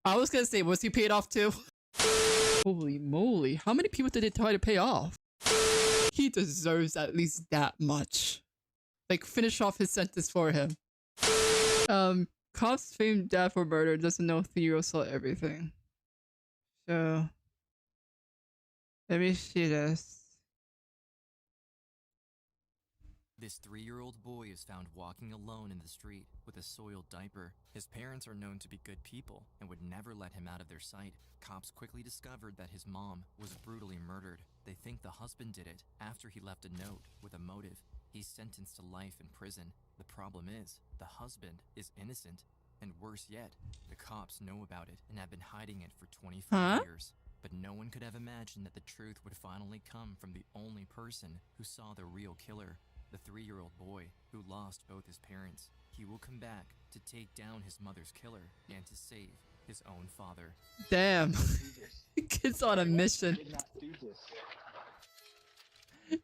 I was gonna say, was he paid off too? Holy moly, how many people did they try to pay off? He deserves at least that much. Like, finish off his sentence for him. Cops famed dad for murder, doesn't know 3-year-old saw everything. So, let me see this. This 3-year-old boy is found walking alone in the street with a soiled diaper. His parents are known to be good people and would never let him out of their sight. Cops quickly discovered that his mom was brutally murdered. They think the husband did it after he left a note with a motive. He's sentenced to life in prison. The problem is, the husband is innocent. And worse yet, the cops know about it and have been hiding it for 25 years. But no one could have imagined that the truth would finally come from the only person who saw the real killer. The 3-year-old boy who lost both his parents. He will come back to take down his mother's killer and to save his own father. Damn. Kid's on a mission.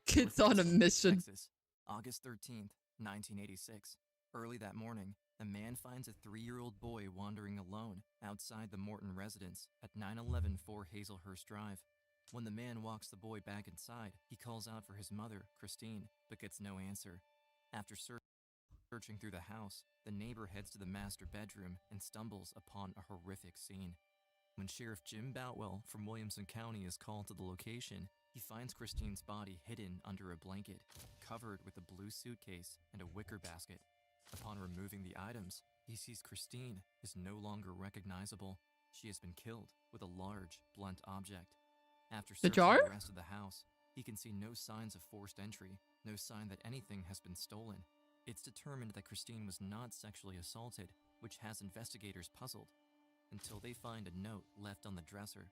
Kid's on a mission. Texas, August 13th, 1986. Early that morning, a man finds a 3-year-old boy wandering alone outside the Morton residence at 911 Hazelhurst Drive. When the man walks the boy back inside, he calls out for his mother, Christine, but gets no answer. After searching through the house, the neighbor heads to the master bedroom and stumbles upon a horrific scene. When Sheriff Jim Boutwell from Williamson County is called to the location, he finds Christine's body hidden under a blanket, covered with a blue suitcase and a wicker basket. Upon removing the items, he sees Christine is no longer recognizable. She has been killed with a large, blunt object. After searching the rest of the house, he can see no signs of forced entry, no sign that anything has been stolen. It's determined that Christine was not sexually assaulted, which has investigators puzzled, until they find a note left on the dresser.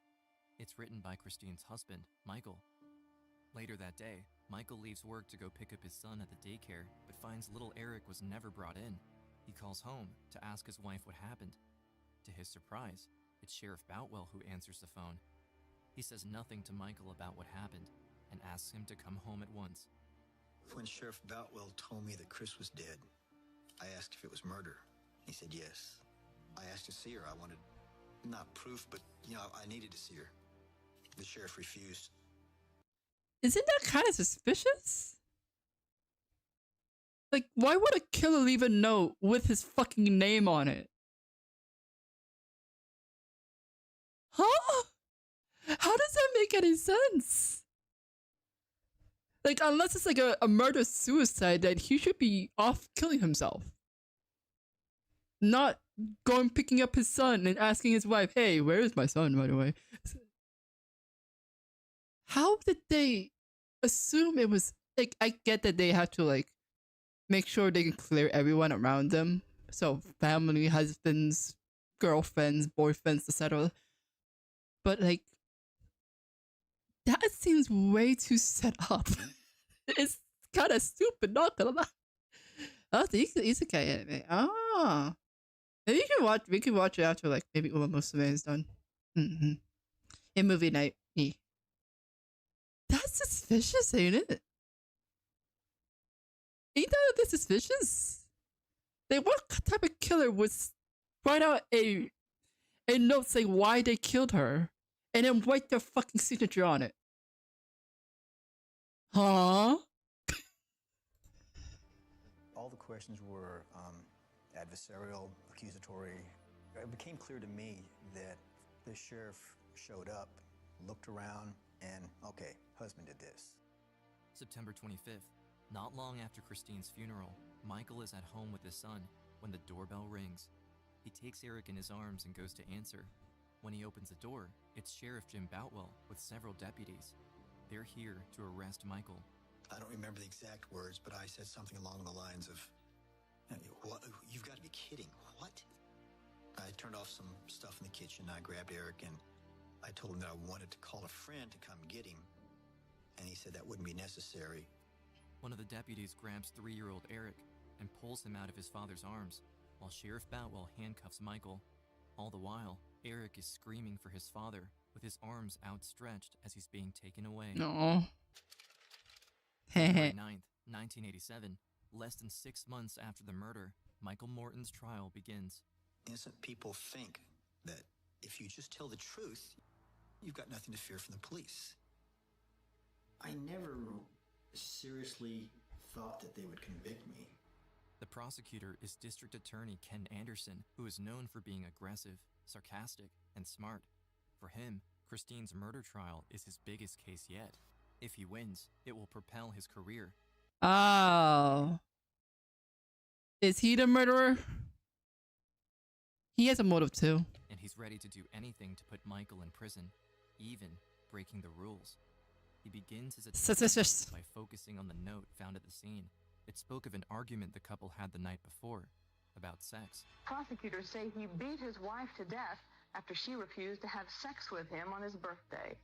It's written by Christine's husband, Michael. Later that day, Michael leaves work to go pick up his son at the daycare, but finds little Eric was never brought in. He calls home to ask his wife what happened. To his surprise, it's Sheriff Boutwell who answers the phone. He says nothing to Michael about what happened and asks him to come home at once. When Sheriff Boutwell told me that Chris was dead, I asked if it was murder. He said yes. I asked to see her. I wanted, not proof, but, I needed to see her. The sheriff refused. Isn't that kind of suspicious? Like, why would a killer leave a note with his fucking name on it? Huh? How does that make any sense? Like, unless it's like a murder-suicide, that he should be off killing himself. Not going picking up his son and asking his wife, hey, where is my son, by the way? How did they assume it was... Like, I get that they have to, like, make sure they can clear everyone around them. So, family, husbands, girlfriends, boyfriends, etc. But, like, that seems way too set up. It's kind of stupid, not gonna lie. Oh, the isekai anime. Ah. Maybe we can watch it after, like, maybe Uma Musume is done. In movie night. That's suspicious, ain't it? Ain't that a bit suspicious? Like, what type of killer would write out a note saying why they killed her and then write their fucking signature on it? Huh? All the questions were adversarial, accusatory. It became clear to me that the sheriff showed up, looked around, and, okay, husband did this. September 25th, not long after Christine's funeral, Michael is at home with his son when the doorbell rings. He takes Eric in his arms and goes to answer. When he opens the door, it's Sheriff Jim Boutwell with several deputies. They're here to arrest Michael. I don't remember the exact words, but I said something along the lines of, "What? You've got to be kidding. What?" I turned off some stuff in the kitchen. I grabbed Eric and I told him that I wanted to call a friend to come get him. And he said that wouldn't be necessary. One of the deputies grabs 3-year-old Eric and pulls him out of his father's arms, while Sheriff Boutwell handcuffs Michael. All the while, Eric is screaming for his father, with his arms outstretched as he's being taken away. No. February 9th, 1987, less than 6 months after the murder, Micheal Morton's trial begins. Innocent people think that if just tell the truth, you've got nothing to fear from the police. I never seriously thought that they would convict me. The prosecutor is District Attorney Ken Anderson, who is known for being aggressive, sarcastic, and smart. For him, Christine's murder trial is his biggest case yet. If he wins, it will propel his career. Oh. Is he the murderer? He has a motive too. And he's ready to do anything to put Michael in prison, even breaking the rules. He begins his Suspicious. attack by focusing on the note found at the scene. It spoke of an argument the couple had the night before about sex. Prosecutors say he beat his wife to death after she refused to have sex with him on his birthday.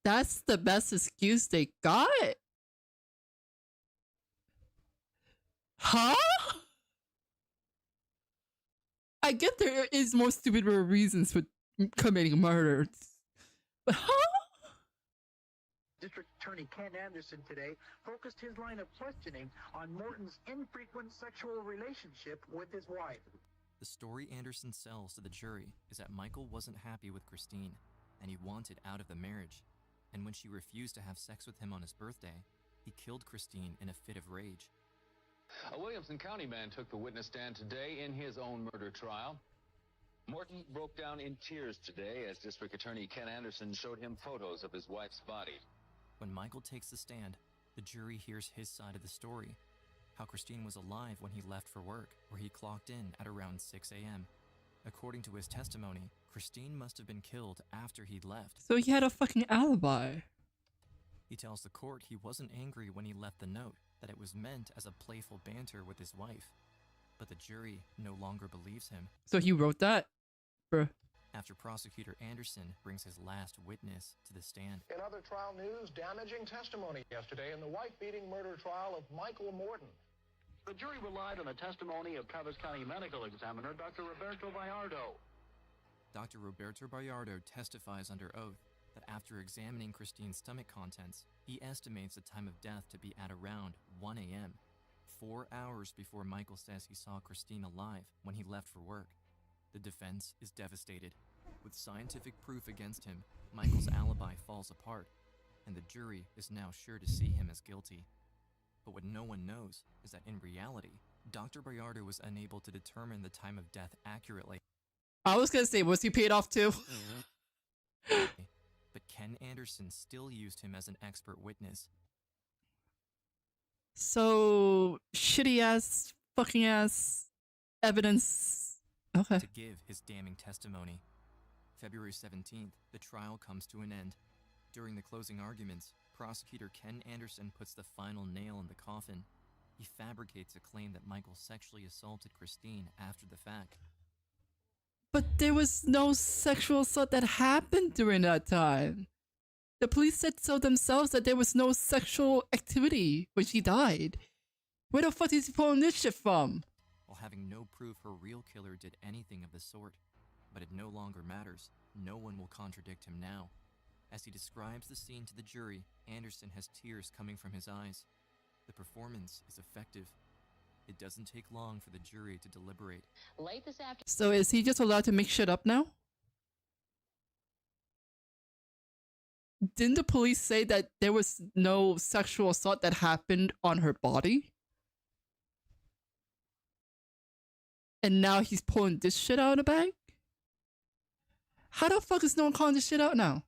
That's the best excuse they got? Huh? I get there is more stupid reasons for committing murders. But huh? District Attorney Ken Anderson today focused his line of questioning on Morton's infrequent sexual relationship with his wife. The story Anderson sells to the jury is that Michael wasn't happy with Christine, and he wanted out of the marriage. And when she refused to have sex with him on his birthday, he killed Christine in a fit of rage. A Williamson County man took the witness stand today in his own murder trial. Morton broke down in tears today as District Attorney Ken Anderson showed him photos of his wife's body. When Michael takes the stand, the jury hears his side of the story. How Christine was alive when he left for work, where he clocked in at around 6 a.m. According to his testimony, Christine must have been killed after he'd left. So he had a fucking alibi. He tells the court he wasn't angry when he left the note, that it was meant as a playful banter with his wife. But the jury no longer believes him. So he wrote that? Bruh. After Prosecutor Anderson brings his last witness to the stand. In other trial news, damaging testimony yesterday in the wife-beating murder trial of Micheal Morton. The jury relied on the testimony of Travis County Medical Examiner Dr. Roberto Vallardo. Dr. Roberto Vallardo testifies under oath that after examining Christine's stomach contents, he estimates the time of death to be at around 1 a.m., 4 hours before Michael says he saw Christine alive when he left for work. The defense is devastated. With scientific proof against him, Michael's alibi falls apart, and the jury is now sure to see him as guilty. But what no one knows is that in reality, Dr. Vallardo was unable to determine the time of death accurately. I was gonna say, was he paid off too? But Ken Anderson still used him as an expert witness. So, shitty ass, fucking ass evidence. Okay. To give his damning testimony. February 17th, the trial comes to an end. During the closing arguments, prosecutor Ken Anderson puts the final nail in the coffin. He fabricates a claim that Michael sexually assaulted Christine after the fact. But there was no sexual assault that happened during that time. The police said so themselves that there was no sexual activity when she died. Where the fuck is he pulling this shit from? While having no proof her real killer did anything of the sort. But it no longer matters. No one will contradict him now. As he describes the scene to the jury, Anderson has tears coming from his eyes. The performance is effective. It doesn't take long for the jury to deliberate. Late this afternoon. So is he just allowed to make shit up now? Didn't the police say that there was no sexual assault that happened on her body? And now he's pulling this shit out of the bag? How the fuck is no one calling this shit out now?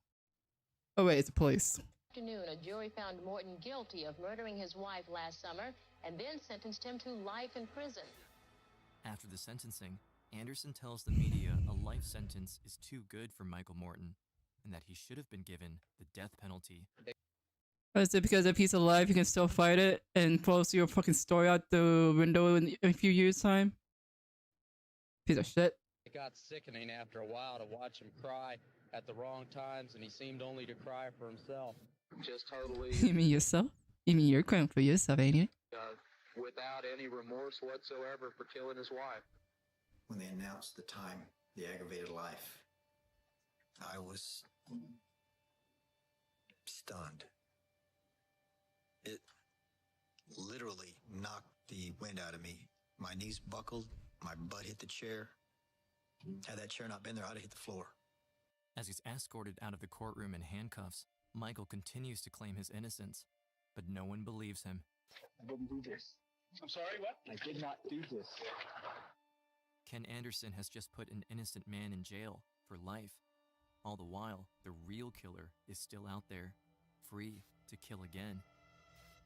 Oh wait, it's the police. Afternoon, a jury found Morton guilty of murdering his wife last summer and then sentenced him to life in prison. After the sentencing, Anderson tells the media a life sentence is too good for Micheal Morton and that he should have been given the death penalty. Is it because if he's alive, you can still fight it and close your fucking story out the window in a few years' time? Piece of shit. It got sickening after a while to watch him cry at the wrong times, and he seemed only to cry for himself. Just totally... You mean yourself? You mean you're crying for yourself, ain't you? Without any remorse whatsoever for killing his wife. When they announced the time, the aggravated life, I was stunned. It literally knocked the wind out of me. My knees buckled, My butt hit the chair. Had that chair not been there, I'd have hit the floor. As he's escorted out of the courtroom in handcuffs, Michael continues to claim his innocence, but no one believes him. I didn't do this. I'm sorry, what? I did not do this. Ken Anderson has just put an innocent man in jail for life. All the while, the real killer is still out there, free to kill again.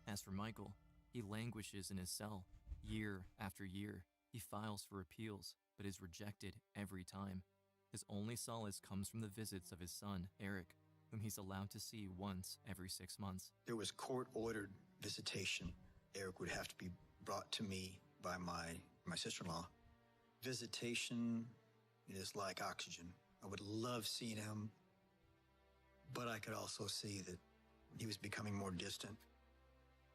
As for Michael, he languishes in his cell year after year. He files for appeals, but is rejected every time. His only solace comes from the visits of his son, Eric, whom he's allowed to see once every 6 months. There was court-ordered visitation. Eric would have to be brought to me by my sister-in-law. Visitation is like oxygen. I would love seeing him, but I could also see that he was becoming more distant.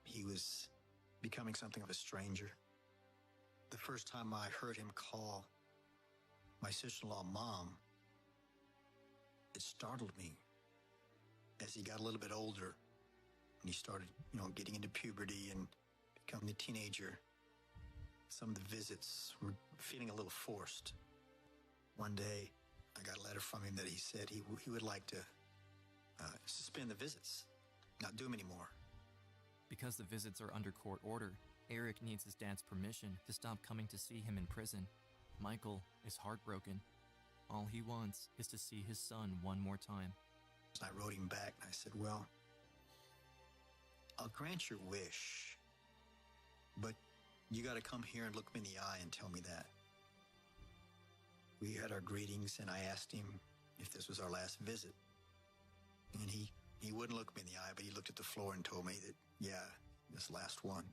He was becoming something of a stranger. The first time I heard him call my sister-in-law Mom, it startled me. As he got a little bit older and he started, getting into puberty and becoming a teenager, some of the visits were feeling a little forced. One day, I got a letter from him that he said he would like to suspend the visits, not do them anymore. Because the visits are under court order, Eric needs his dad's permission to stop coming to see him in prison. Michael is heartbroken. All he wants is to see his son one more time. I wrote him back and I said, well, I'll grant your wish, but you got to come here and look me in the eye and tell me that. We had our greetings and I asked him if this was our last visit. And he wouldn't look me in the eye, but he looked at the floor and told me that, yeah, this last one.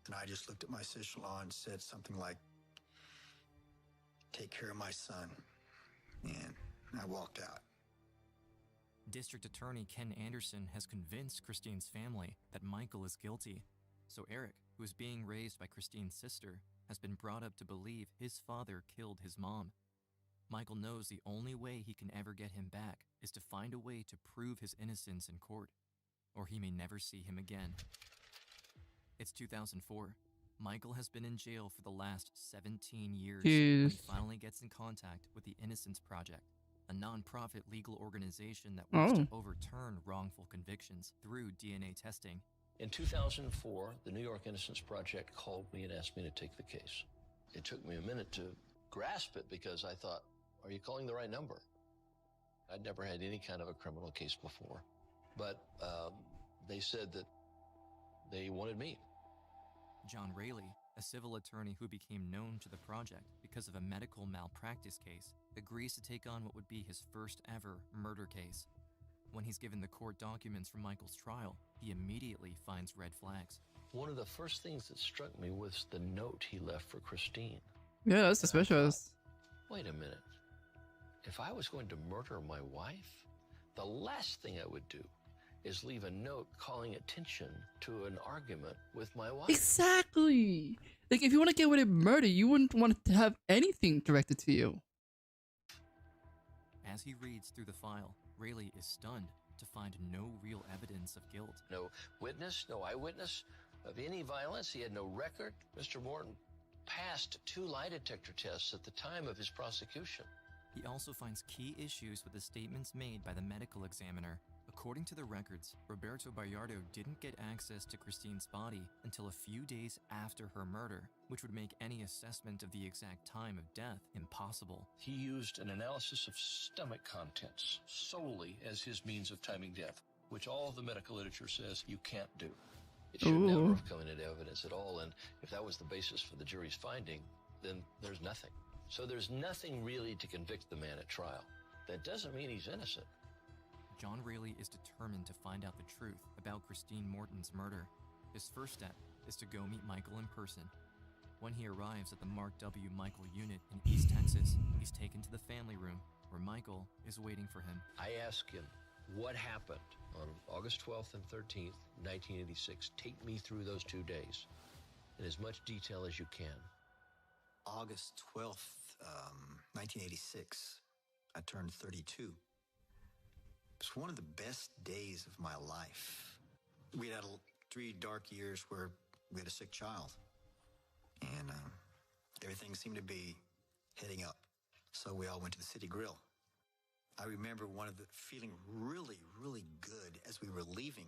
And I just looked at my sister-in-law and said something like, take care of my son. And I walked out. District Attorney Ken Anderson has convinced Christine's family that Michael is guilty. So Eric, who is being raised by Christine's sister, has been brought up to believe his father killed his mom. Michael knows the only way he can ever get him back is to find a way to prove his innocence in court, or he may never see him again. It's 2004. Michael has been in jail for the last 17 years when he finally gets in contact with the Innocence Project, a non-profit legal organization that works to overturn wrongful convictions through DNA testing. In 2004, the New York Innocence Project called me and asked me to take the case. It took me a minute to grasp it because I thought, are you calling the right number? I'd never had any kind of a criminal case before. But they said that they wanted me. John Raley, a civil attorney who became known to the project because of a medical malpractice case, agrees to take on what would be his first ever murder case. When he's given the court documents from Michael's trial, he immediately finds red flags. One of the first things that struck me was the note he left for Christine. Yeah, that's suspicious. Wait a minute. If I was going to murder my wife, the last thing I would do is leave a note calling attention to an argument with my wife. Exactly. Like, if you want to get away with murder, you wouldn't want to have anything directed to you. As he reads through the file, Raley is stunned to find no real evidence of guilt. No witness, no eyewitness of any violence. He had no record. Mr. Morton passed 2 lie detector tests at the time of his prosecution. He also finds key issues with the statements made by the medical examiner. According to the records, Roberto Bayardo didn't get access to Christine's body until a few days after her murder, which would make any assessment of the exact time of death impossible. He used an analysis of stomach contents solely as his means of timing death, which all of the medical literature says you can't do. It should never have come into evidence at all, and if that was the basis for the jury's finding, then there's nothing. So there's nothing really to convict the man at trial. That doesn't mean he's innocent. John Raley is determined to find out the truth about Christine Morton's murder. His first step is to go meet Michael in person. When he arrives at the Mark W. Michael unit in East Texas, he's taken to the family room where Michael is waiting for him. I ask him, what happened on August 12th and 13th, 1986? Take me through those 2 days in as much detail as you can. August 12th, 1986, I turned 32. It was one of the best days of my life. We had 3 dark years where we had a sick child. And Everything seemed to be heading up. So we all went to the City Grill. I remember feeling really, really good as we were leaving,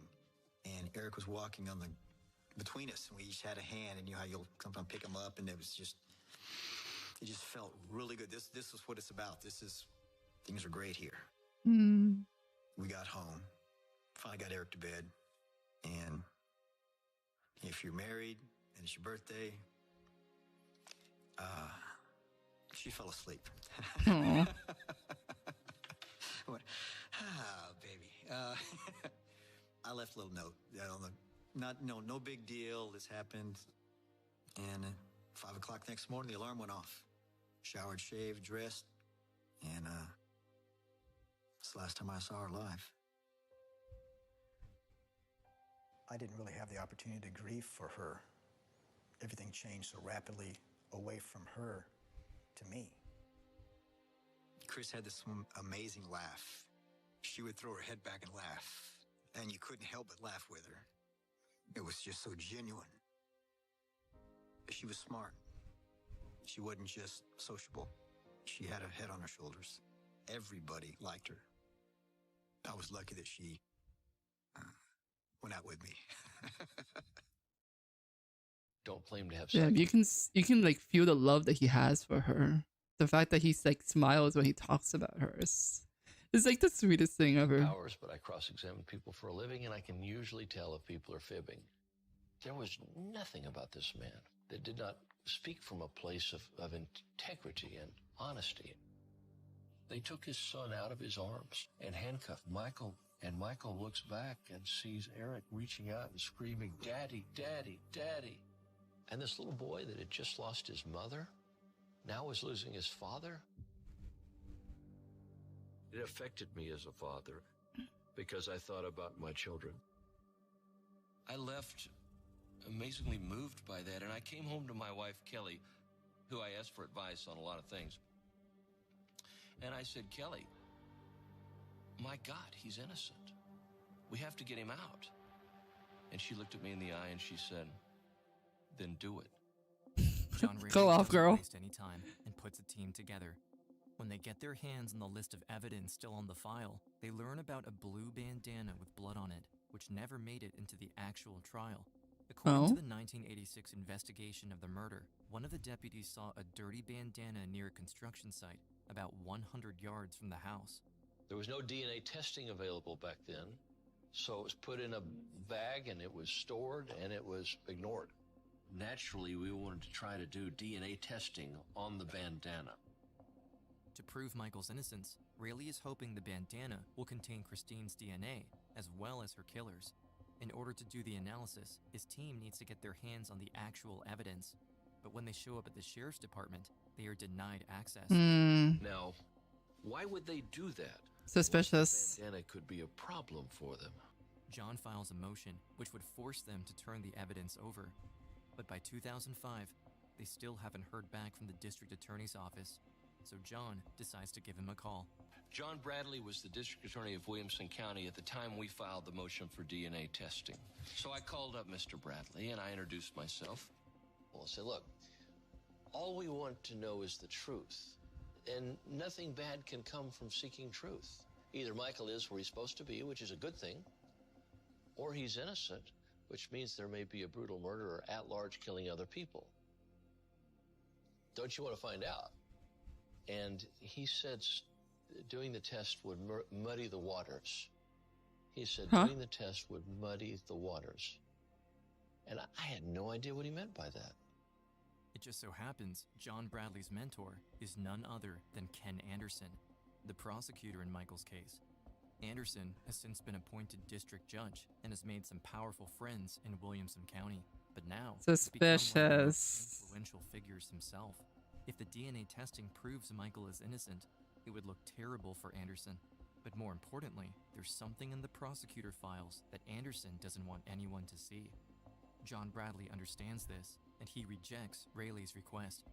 and Eric was walking between us, and we each had a hand, and you know how you'll sometimes pick him up, and it just felt really good. This is what it's about. Things are great here. Mm. We got home, finally got Eric to bed, and if you're married and it's your birthday, she fell asleep. Aw. I went, baby. I left a little note no big deal. This happened. And at 5 o'clock next morning, the alarm went off. Showered, shaved, dressed, and it's the last time I saw her live. I didn't really have the opportunity to grieve for her. Everything changed so rapidly away from her to me. Chris had this amazing laugh. She would throw her head back and laugh, and you couldn't help but laugh with her. It was just so genuine. She was smart. She wasn't just sociable. She had a head on her shoulders. Everybody liked her. I was lucky that she went out with me. Don't claim to have Yeah, sex. you can like feel the love that he has for her. The fact that he's like smiles when he talks about her is like the sweetest thing ever. Hours, but I cross-examine people for a living, and I can usually tell if people are fibbing. There was nothing about this man that did not speak from a place of integrity and honesty. They took his son out of his arms and handcuffed Michael, and Michael looks back and sees Eric reaching out and screaming, "Daddy, Daddy, Daddy." And this little boy that had just lost his mother now was losing his father. It affected me as a father because I thought about my children. I left amazingly moved by that, and I came home to my wife, Kelly, who I asked for advice on a lot of things. And I said, "Kelly, my God, he's innocent. We have to get him out." And she looked at me in the eye and she said, "Then do it." John Rayleigh Go off, doesn't girl. waste any time and puts a team together. When they get their hands on the list of evidence still on the file, they learn about a blue bandana with blood on it, which never made it into the actual trial. According to the 1986 investigation of the murder, one of the deputies saw a dirty bandana near a construction site about 100 yards from the house. There was no DNA testing available back then, so it was put in a bag and it was stored and it was ignored. Naturally, we wanted to try to do DNA testing on the bandana. To prove Michael's innocence, Rayleigh is hoping the bandana will contain Christine's DNA, as well as her killer's. In order to do the analysis, his team needs to get their hands on the actual evidence. But when they show up at the sheriff's department, they are denied access. Now, why would they do that? Suspicious. The bandana could be a problem for them. John files a motion which would force them to turn the evidence over. But by 2005, they still haven't heard back from the district attorney's office. So John decides to give him a call. John Bradley was the district attorney of Williamson County at the time we filed the motion for DNA testing. So I called up Mr. Bradley and I introduced myself. Well, I said, "Look, all we want to know is the truth. And nothing bad can come from seeking truth. Either Michael is where he's supposed to be, which is a good thing, or he's innocent, which means there may be a brutal murderer at large killing other people. Don't you want to find out?" And he said doing the test would muddy the waters. He said doing the test would muddy the waters. And I had no idea what he meant by that. It just so happens John Bradley's mentor is none other than Ken Anderson, the prosecutor in Michael's case. Anderson has since been appointed district judge and has made some powerful friends in Williamson County, but now he's become one of the most influential figures himself. If the DNA testing proves Michael is innocent, it would look terrible for Anderson. But more importantly, there's something in the prosecutor files that Anderson doesn't want anyone to see. John Bradley understands this, and he rejects Rayleigh's request.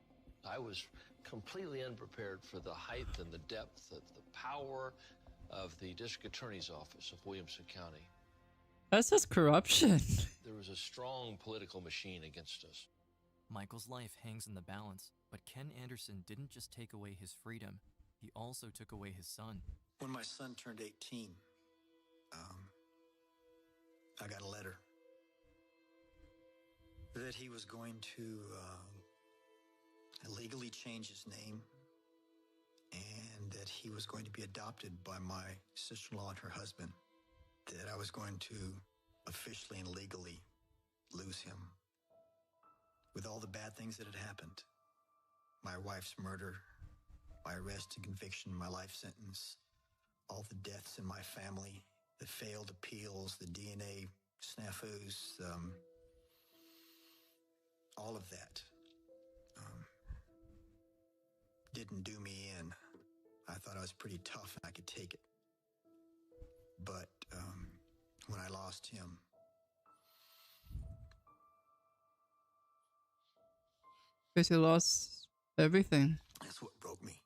I was completely unprepared for the height and the depth of the power of the district attorney's office of Williamson County. That's just corruption. There was a strong political machine against us. Michael's life hangs in the balance, But Ken Anderson didn't just take away his freedom, he also took away his son. When my son turned 18, I got a letter that he was going to legally change his name and that he was going to be adopted by my sister-in-law and her husband, that I was going to officially and legally lose him. With all the bad things that had happened, my wife's murder, my arrest and conviction, my life sentence, all the deaths in my family, the failed appeals, the DNA snafus, all of that didn't do me in. I thought I was pretty tough and I could take it. But when I lost him, Because he lost everything. that's what broke me.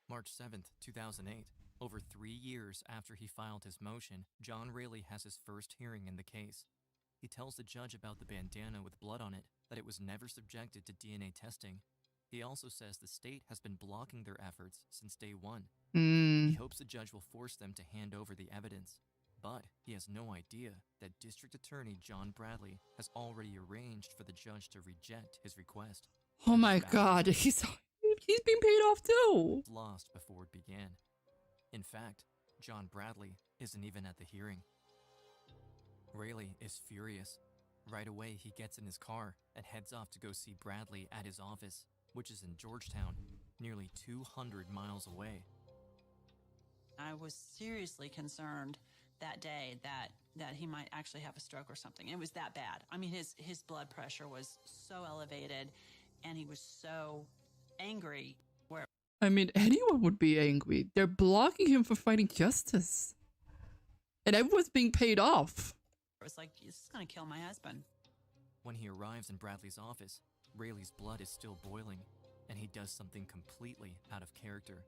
March 7th, 2008. Over 3 years after he filed his motion, John Raley has his first hearing in the case. He tells the judge about the bandana with blood on it, that it was never subjected to DNA testing. He also says the state has been blocking their efforts since day one. He hopes the judge will force them to hand over the evidence. But he has no idea that District Attorney John Bradley has already arranged for the judge to reject his request. Oh my God, he's being paid off too. Lost before it began. In fact, John Bradley isn't even at the hearing. Raley is furious. Right away, he gets in his car and heads off to go see Bradley at his office, which is in Georgetown, nearly 200 miles away. I was seriously concerned that day that he might actually have a stroke or something. It was that bad. I mean, his blood pressure was so elevated, and he was so angry. I mean, anyone would be angry. They're blocking him for fighting justice. And everyone's being paid off. It was like, this is going to kill my husband. When he arrives in Bradley's office, Raley's blood is still boiling, and he does something completely out of character.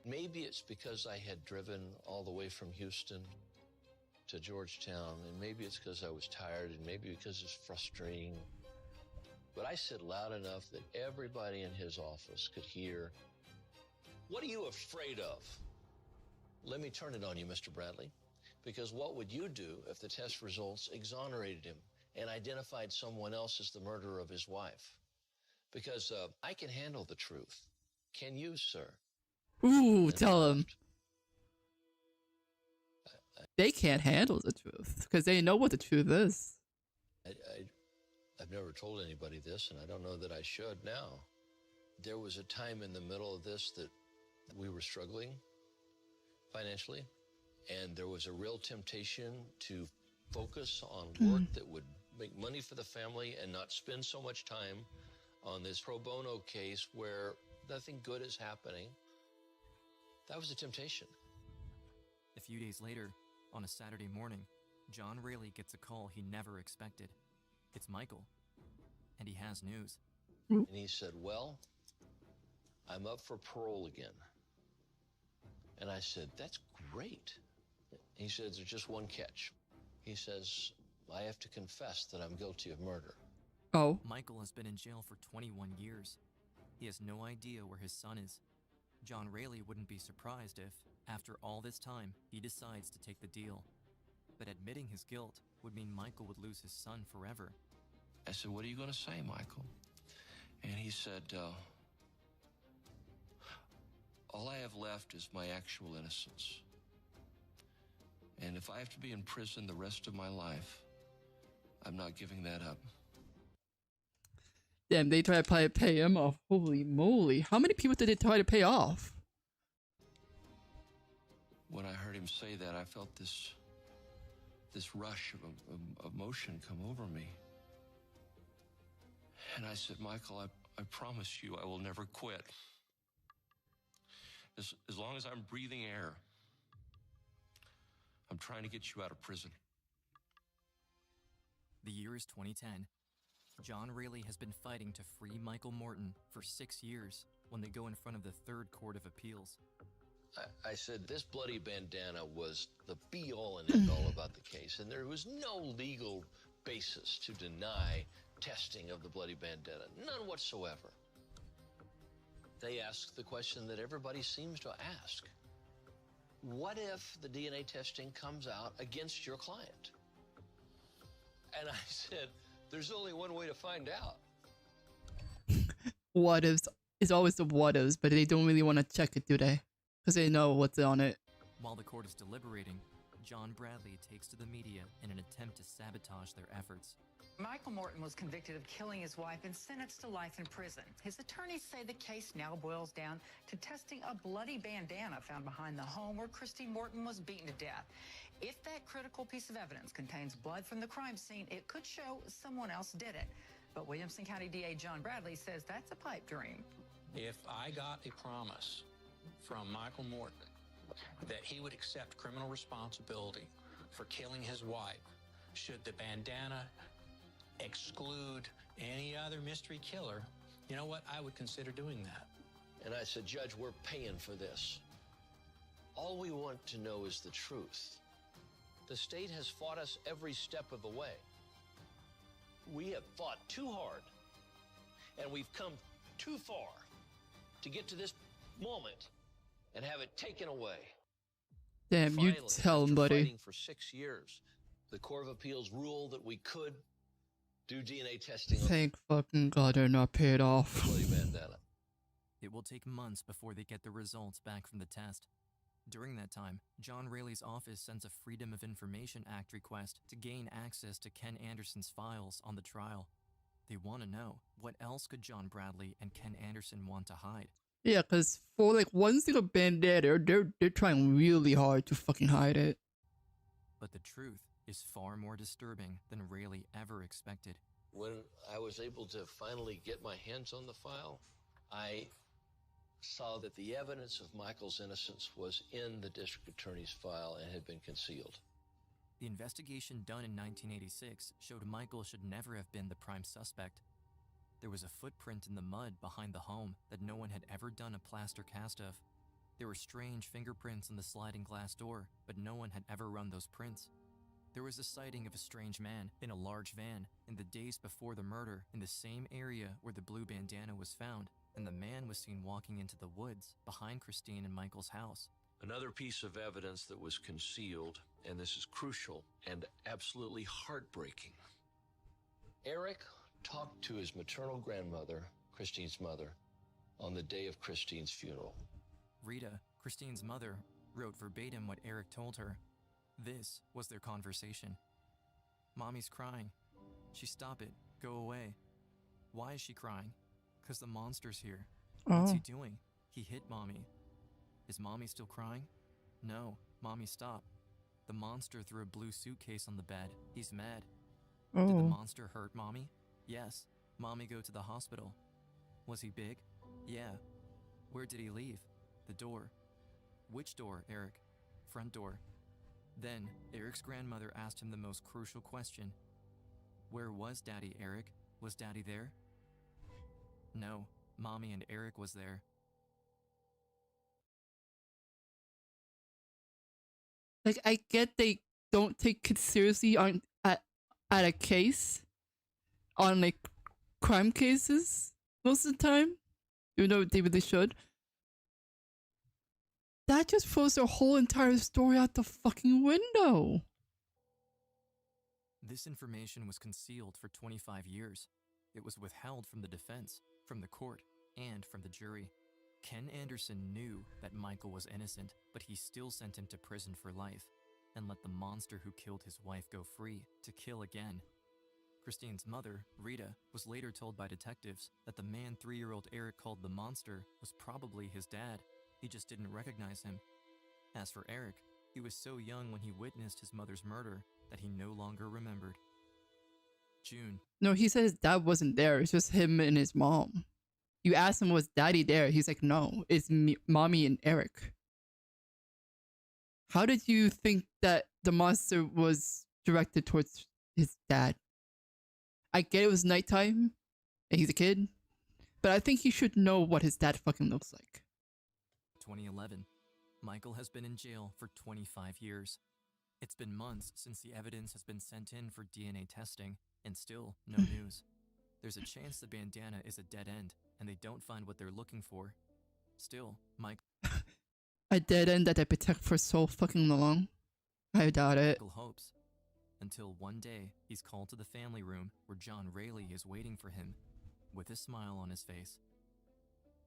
Maybe it's because I had driven all the way from Houston to Georgetown, and maybe it's because I was tired, and maybe because it's frustrating. But I said loud enough that everybody in his office could hear, "What are you afraid of?" Let me turn it on you, Mr. Bradley, because what would you do if the test results exonerated him and identified someone else as the murderer of his wife? Because I can handle the truth. Can you, sir? Ooh, tell him. They can't handle the truth because they know what the truth is. I've never told anybody this, and I don't know that I should now. There was a time in the middle of this that we were struggling financially, and there was a real temptation to focus on work that would make money for the family and not spend so much time on this pro bono case where nothing good is happening. That was a temptation. A few days later, on a Saturday morning, John Raley gets a call he never expected. It's Michael, and he has news. And he said, "Well, I'm up for parole again." And I said, "That's great." He said, "There's just one catch." He says, "I have to confess that I'm guilty of murder." Oh. Michael has been in jail for 21 years. He has no idea where his son is. John Raley wouldn't be surprised if, after all this time, he decides to take the deal. But admitting his guilt would mean Michael would lose his son forever. I said, "What are you going to say, Michael?" And he said, "All I have left is my actual innocence. And if I have to be in prison the rest of my life, I'm not giving that up." Damn, they try to pay him off. Holy moly. How many people did they try to pay off? When I heard him say that, I felt this rush of emotion come over me. And I said, "Michael, I promise you I will never quit. As long as I'm breathing air, I'm trying to get you out of prison." The year is 2010. John Raley has been fighting to free Micheal Morton for 6 years when they go in front of the Third Court of Appeals. I said this bloody bandana was the be-all and end-all about the case, and there was no legal basis to deny testing of the bloody bandana. None whatsoever. They ask the question that everybody seems to ask. What if the DNA testing comes out against your client? And I said, there's only one way to find out. What ifs is always the what ifs, but they don't really want to check it, do they? Because they know what's on it. While the court is deliberating, John Bradley takes to the media in an attempt to sabotage their efforts. Michael Morton was convicted of killing his wife and sentenced to life in prison. His attorneys say the case now boils down to testing a bloody bandana found behind the home where Christine Morton was beaten to death. If that critical piece of evidence contains blood from the crime scene, it could show someone else did it. But Williamson County DA John Bradley says that's a pipe dream. If I got a promise from Michael Morton that he would accept criminal responsibility for killing his wife, should the bandana exclude any other mystery killer, you know what? I would consider doing that. And I said, Judge, we're paying for this. All we want to know is the truth. The state has fought us every step of the way. We have fought too hard, and we've come too far to get to this moment and have it taken away. Damn, Finally, you tell him, after buddy. fighting for 6 years, the Court of Appeals ruled that we could do DNA testing on Thank fucking God they're not paid off. the bloody bandana. It will take months before they get the results back from the test. During that time, John Rayleigh's office sends a Freedom of Information Act request to gain access to Ken Anderson's files on the trial. They want to know, what else could John Bradley and Ken Anderson want to hide? Yeah, because for like one single bandana, they're trying really hard to fucking hide it. But the truth is far more disturbing than Rayleigh ever expected. When I was able to finally get my hands on the file, I saw that the evidence of Michael's innocence was in the district attorney's file and had been concealed. The investigation done in 1986 showed Michael should never have been the prime suspect. There was a footprint in the mud behind the home that no one had ever done a plaster cast of. There were strange fingerprints on the sliding glass door, but no one had ever run those prints. There was a sighting of a strange man in a large van in the days before the murder in the same area where the blue bandana was found, and the man was seen walking into the woods behind Christine and Michael's house. Another piece of evidence that was concealed, and this is crucial and absolutely heartbreaking. Eric talked to his maternal grandmother, Christine's mother, on the day of Christine's funeral. Rita, Christine's mother, wrote verbatim what Eric told her. This was their conversation. Mommy's crying. She stop it. Go away. Why is she crying? 'Cause the monster's here. What's he doing? He hit Mommy. Is Mommy still crying? No. Mommy, stop. The monster threw a blue suitcase on the bed. He's mad. Did the monster hurt Mommy? Yes. Mommy go to the hospital. Was he big? Yeah. Where did he leave? The door. Which door, Eric? Front door. Then, Eric's grandmother asked him the most crucial question. Where was Daddy, Eric? Was Daddy there? No, Mommy and Eric was there. Like, I get they don't take it seriously at a case, on like crime cases most of the time, even though they really should. That just throws their whole entire story out the fucking window. This information was concealed for 25 years. It was withheld from the defense, from the court, and from the jury. Ken Anderson knew that Michael was innocent, but he still sent him to prison for life and let the monster who killed his wife go free to kill again. Christine's mother, Rita, was later told by detectives that the man 3-year-old Eric called the monster was probably his dad. He just didn't recognize him. As for Eric, he was so young when he witnessed his mother's murder that he no longer remembered. June. No, he said his dad wasn't there. It's just him and his mom. You asked him, was Daddy there? He's like, no, it's Mommy and Eric. How did you think that the monster was directed towards his dad? I get it was nighttime and he's a kid, but I think he should know what his dad fucking looks like. 2011. Michael has been in jail for 25 years. It's been months since the evidence has been sent in for DNA testing, and still no news. There's a chance the bandana is a dead end, and they don't find what they're looking for. Still, Michael A dead end that they protect for so fucking long? I doubt it. hopes. Until one day, he's called to the family room where John Rayleigh is waiting for him, with a smile on his face.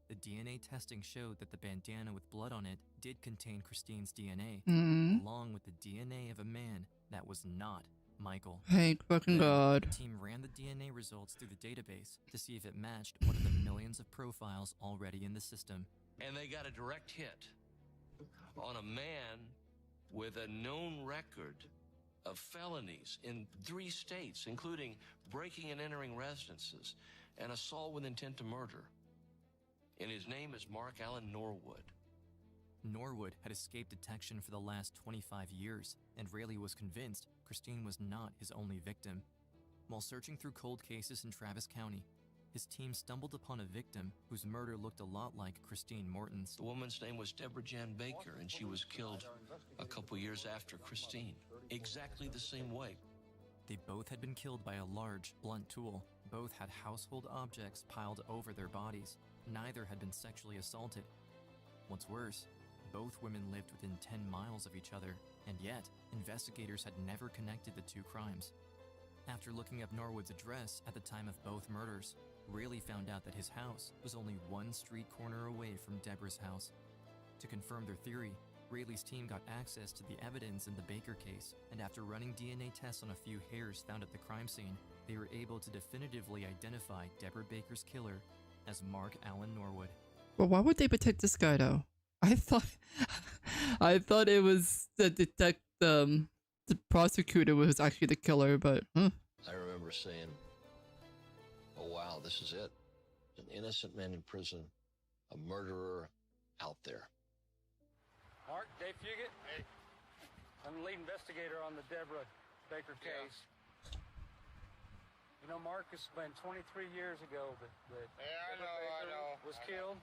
The DNA testing showed that the bandana with blood on it did contain Christine's DNA, along with the DNA of a man that was not Michael. Thank fucking God. The team ran the DNA results through the database to see if it matched one of the millions of profiles already in the system. And they got a direct hit on a man with a known record of felonies in 3 states, including breaking and entering residences and assault with intent to murder. And his name is Mark Allen Norwood. Norwood had escaped detection for the last 25 years, and Rayleigh was convinced Christine was not his only victim. While searching through cold cases in Travis County, his team stumbled upon a victim whose murder looked a lot like Christine Morton's. The woman's name was Deborah Jan Baker, and she was killed a couple years after Christine, exactly the same way. They both had been killed by a large, blunt tool. Both had household objects piled over their bodies. Neither had been sexually assaulted. What's worse, both women lived within 10 miles of each other, and yet investigators had never connected the 2 crimes. After looking up Norwood's address at the time of both murders, Rayleigh found out that his house was only 1 street corner away from Deborah's house. To confirm their theory, Rayleigh's team got access to the evidence in the Baker case, and after running DNA tests on a few hairs found at the crime scene, they were able to definitively identify Deborah Baker's killer as Mark Allen Norwood. Well, why would they protect this guy though? I thought it was the prosecutor was actually the killer, but I remember saying, "Oh wow, this is it. An innocent man in prison, a murderer out there." Mark, Dave Fugit. Hey. I'm the lead investigator on the Deborah Baker case. You know, Mark, it's been 23 years ago that Deborah Baker was killed.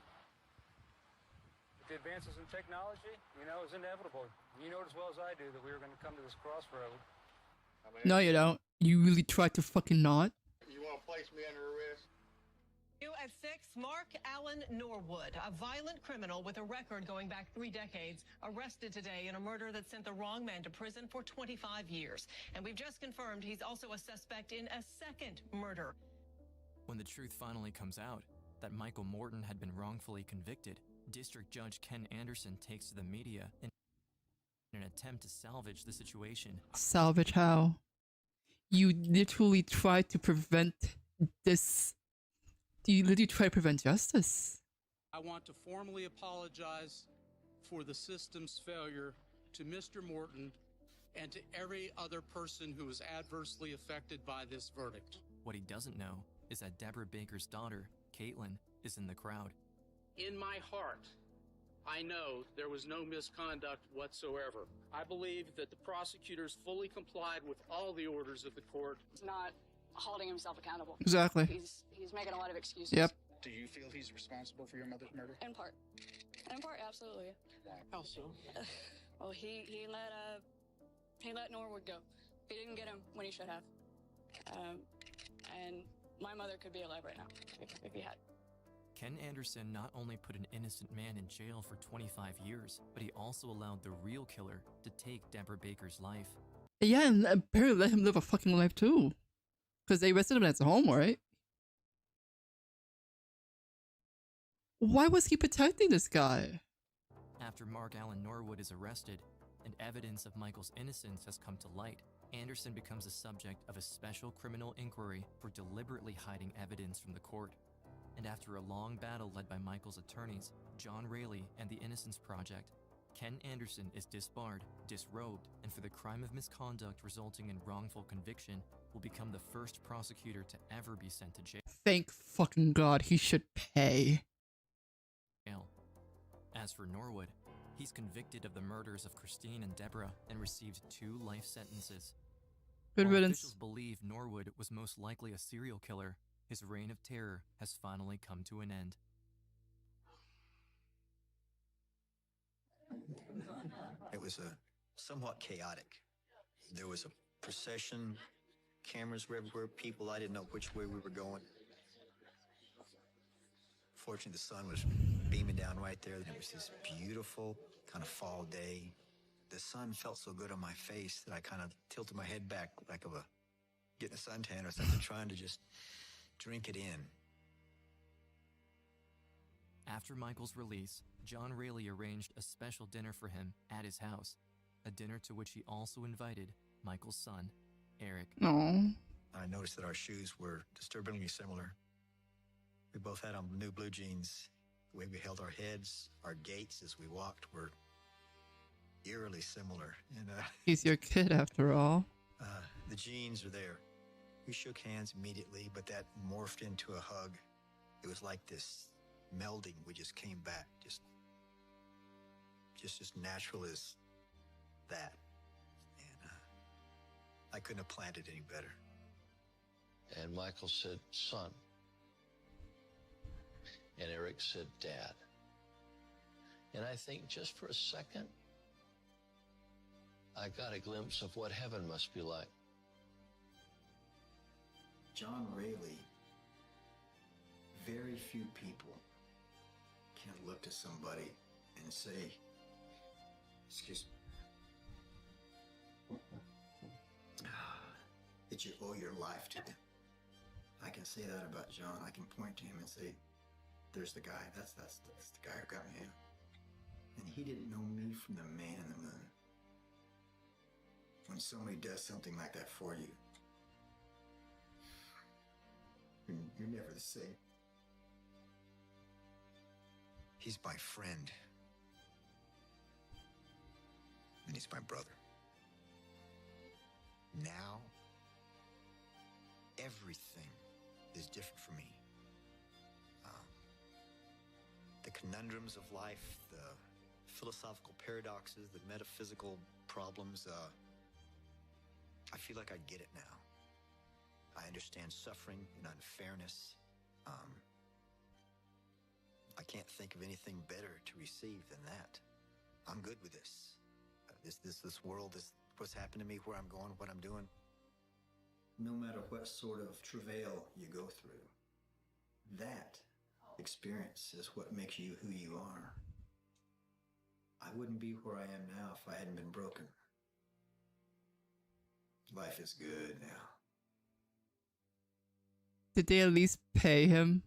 With the advances in technology, you know, it was inevitable. You know it as well as I do that we were going to come to this crossroad. no, you don't. You really tried to fucking not. You want to place me under arrest? New at 6, Mark Allen Norwood, a violent criminal with a record going back 3 decades, arrested today in a murder that sent the wrong man to prison for 25 years. And we've just confirmed he's also a suspect in a second murder. When the truth finally comes out that Micheal Morton had been wrongfully convicted, District Judge Ken Anderson takes to the media in an attempt to salvage the situation. Salvage how? You literally tried to prevent this. You literally try to prevent justice. I want to formally apologize for the system's failure to Mr. Morton and to every other person who was adversely affected by this verdict. What he doesn't know is that Deborah Baker's daughter, Caitlin, is in the crowd. In my heart, I know there was no misconduct whatsoever. I believe that the prosecutors fully complied with all the orders of the court. He's not holding himself accountable. Exactly. He's making a lot of excuses. Yep. Do you feel he's responsible for your mother's murder? In part. In part, absolutely. How so? Well, he let Norwood go. He didn't get him when he should have. And my mother could be alive right now if he had. Ken Anderson not only put an innocent man in jail for 25 years, but he also allowed the real killer to take Deborah Baker's life. Yeah, and apparently let him live a fucking life too. Because they arrested him at his home, right? Why was he protecting this guy? After Mark Allen Norwood is arrested, and evidence of Michael's innocence has come to light, Anderson becomes the subject of a special criminal inquiry for deliberately hiding evidence from the court. And after a long battle led by Michael's attorneys, John Rayleigh and the Innocence Project, Ken Anderson is disbarred, disrobed, and for the crime of misconduct resulting in wrongful conviction, will become the first prosecutor to ever be sent to jail. Thank fucking God, he should pay. As for Norwood, he's convicted of the murders of Christine and Deborah and received 2 life sentences. Good While riddance. officials believe Norwood was most likely a serial killer, his reign of terror has finally come to an end. It was somewhat chaotic. There was a procession, cameras were everywhere, people, I didn't know which way we were going. Fortunately, the sun was beaming down right there. It was this beautiful kind of fall day. The sun felt so good on my face that I kind of tilted my head back like of a getting a suntan or something, trying to just drink it in. After Michael's release, John Rayleigh arranged a special dinner for him at his house, a dinner to which he also invited Michael's son, Eric. No. I noticed that our shoes were disturbingly similar. We both had on new blue jeans. The way we held our heads, our gaits as we walked were eerily similar. And he's your kid after all. The jeans are there. We shook hands immediately, but that morphed into a hug. It was like this melding. We just came back, just natural as that. And I couldn't have planned it any better. And Michael said, son. And Eric said, dad. And I think just for a second, I got a glimpse of what heaven must be like. John Rayleigh, very few people can look to somebody and say, excuse me, that you owe your life to them. I can say that about John. I can point to him and say, there's the guy. That's the guy who got me in. And he didn't know me from the man in the moon. When somebody does something like that for you, you're never the same. He's my friend. And he's my brother. Now, everything is different for me. The conundrums of life, the philosophical paradoxes, the metaphysical problems, I feel like I get it now. I understand suffering and unfairness. I can't think of anything better to receive than that. I'm good with this. This world, what's happened to me, where I'm going, what I'm doing. No matter what sort of travail you go through, that experience is what makes you who you are. I wouldn't be where I am now if I hadn't been broken. Life is good now. Did they at least pay him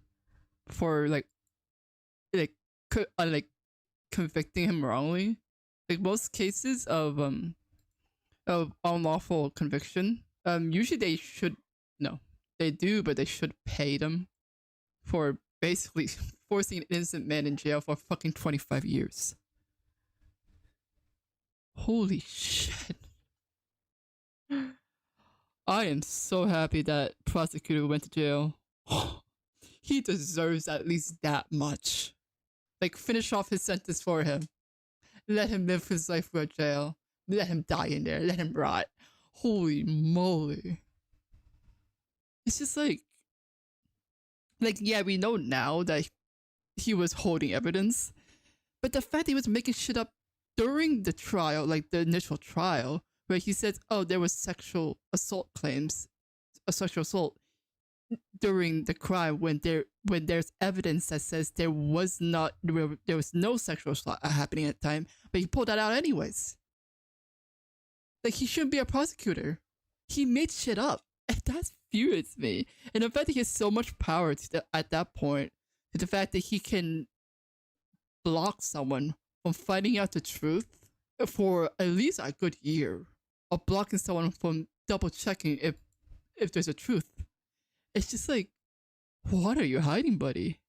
for like convicting him wrongly? Like most cases of unlawful conviction, usually they should they do, but they should pay them for basically forcing an innocent man in jail for fucking 25 years. Holy shit. I am so happy that prosecutor went to jail. He deserves at least that much. Like, finish off his sentence for him. Let him live his life without jail. Let him die in there. Let him rot. Holy moly. It's just like, yeah, we know now that he was holding evidence, but the fact that he was making shit up during the trial, like the initial trial, where he says, oh, there was sexual assault claims, a sexual assault during the crime, when there's evidence that says there was no sexual assault happening at the time, but he pulled that out anyways. Like, he shouldn't be a prosecutor. He made shit up, and that infuriates me. And the fact that he has so much power at that point, to the fact that he can block someone from finding out the truth for at least a good year, or blocking someone from double checking if there's a truth. It's just like, what are you hiding, buddy?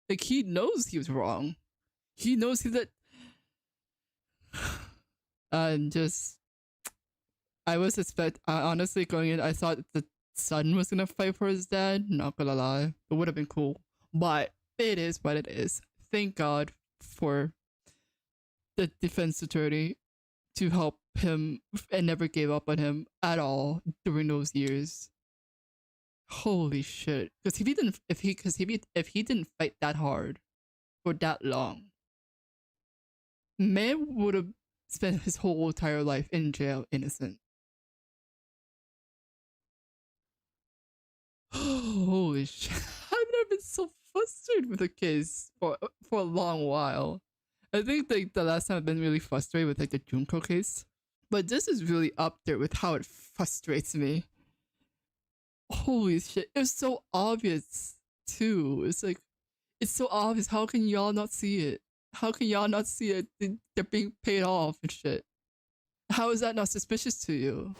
Like, he knows he was wrong. He knows that. I honestly going in, I thought the son was gonna fight for his dad. Not gonna lie, it would have been cool, but it is what it is. Thank God for the defense attorney to help him and never gave up on him at all during those years. Holy shit! Because if he didn't fight that hard for that long, man would have spent his whole entire life in jail innocent. Holy shit! I've never been so frustrated with the case for a long while. I think like the last time I've been really frustrated with like the Junko case, but this is really up there with how it frustrates me. Holy shit! It's so obvious too. It's like it's so obvious. How can y'all not see it? How can y'all not see it? They're being paid off and shit. How is that not suspicious to you?